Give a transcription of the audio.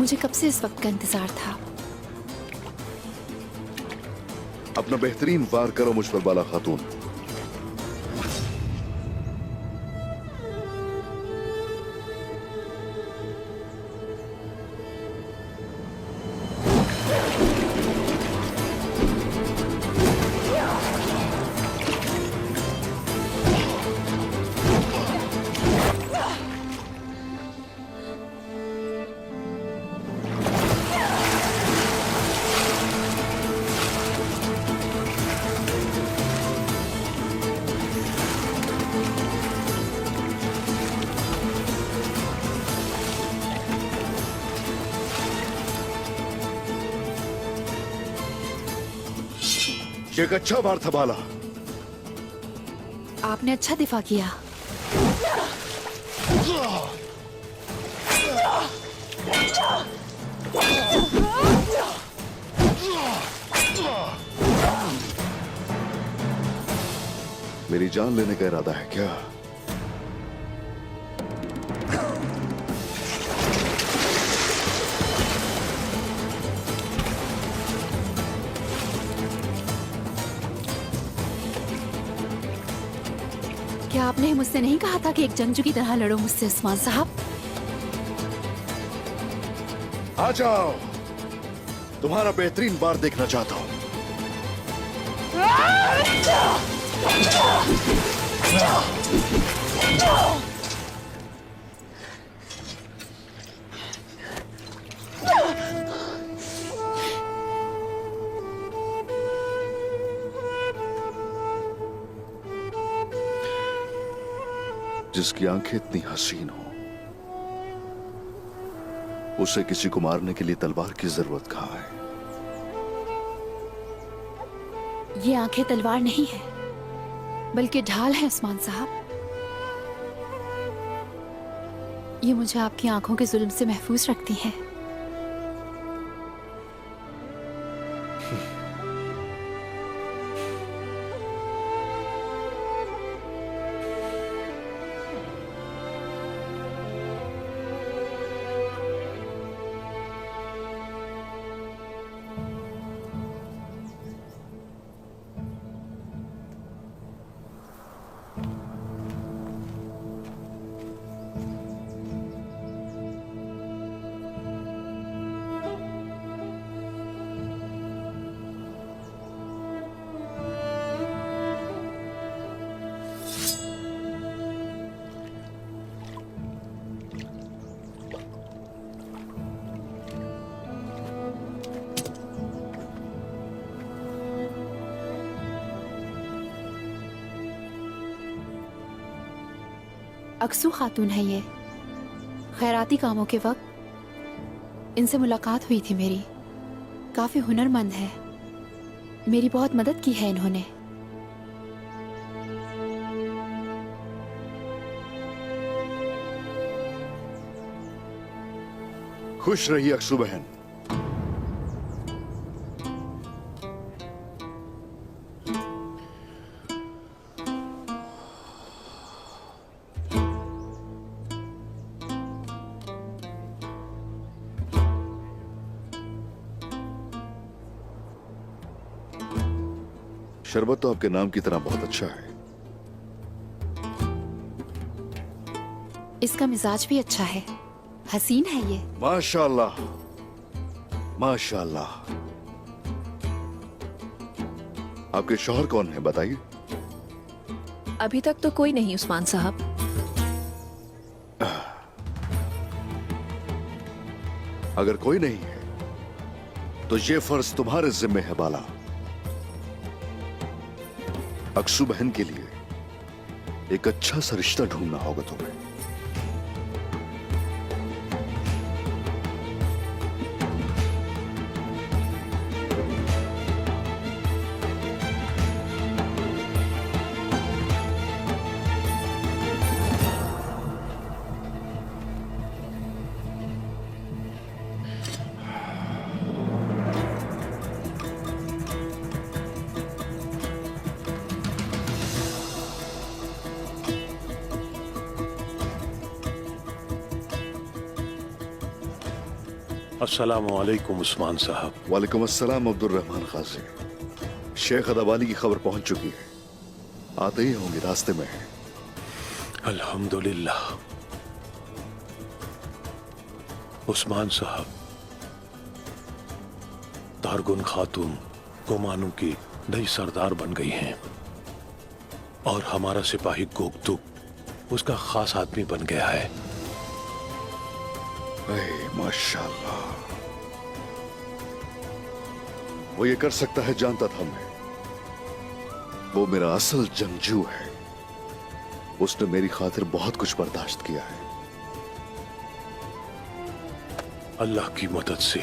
मुझे कब से इस वक्त का इंतजार था। अपना बेहतरीन वार करो मुझ पर बाला खातून। ये एक अच्छा वार था बाला। आपने अच्छा दिफा किया। मेरी जान लेने का इरादा है क्या? क्या आपने मुझसे नहीं कहा था कि एक जंगजू की तरह लड़ो मुझसे उस्मान साहब? आ जाओ, तुम्हारा बेहतरीन वार देखना चाहता हूं। जिसकी आंखें इतनी हसीन हो, उसे किसी को मारने के लिए तलवार की जरूरत कहां है? ये आंखें तलवार नहीं है, बल्कि ढाल है उस्मान साहब। ये मुझे आपकी आंखों के जुल्म से महफूज रखती हैं। अक्सू खातून है ये। खैराती कामों के वक्त इनसे मुलाकात हुई थी मेरी। काफी हुनरमंद है, मेरी बहुत मदद की है इन्होंने। खुश रहिए अक्सू बहन। शरबत तो आपके नाम की तरह बहुत अच्छा है। इसका मिजाज भी अच्छा है, हसीन है ये। माशाल्लाह, माशाल्लाह। आपके शौहर कौन है बताइए? अभी तक तो कोई नहीं उस्मान साहब। अगर कोई नहीं है तो ये फर्ज तुम्हारे जिम्मे है बाला। अक्सू बहन के लिए एक अच्छा सा रिश्ता ढूंढना होगा तुम्हें। अस्सलामु अलैकुम उस्मान साहब। वालेकुम अस्सलाम अब्दुल रहमान खाजी। शेख अदाबानी की खबर पहुंच चुकी है, आते ही होंगे, रास्ते में है। अल्हम्दुलिल्लाह। उस्मान साहब, तारगुन खातून गोमानू की नई सरदार बन गई हैं और हमारा सिपाही गोकतुक उसका खास आदमी बन गया है। माशाल्लाह, वो ये कर सकता है जानता था मैं। वो मेरा असल जंगजू है। उसने मेरी खातिर बहुत कुछ बर्दाश्त किया है। अल्लाह की मदद से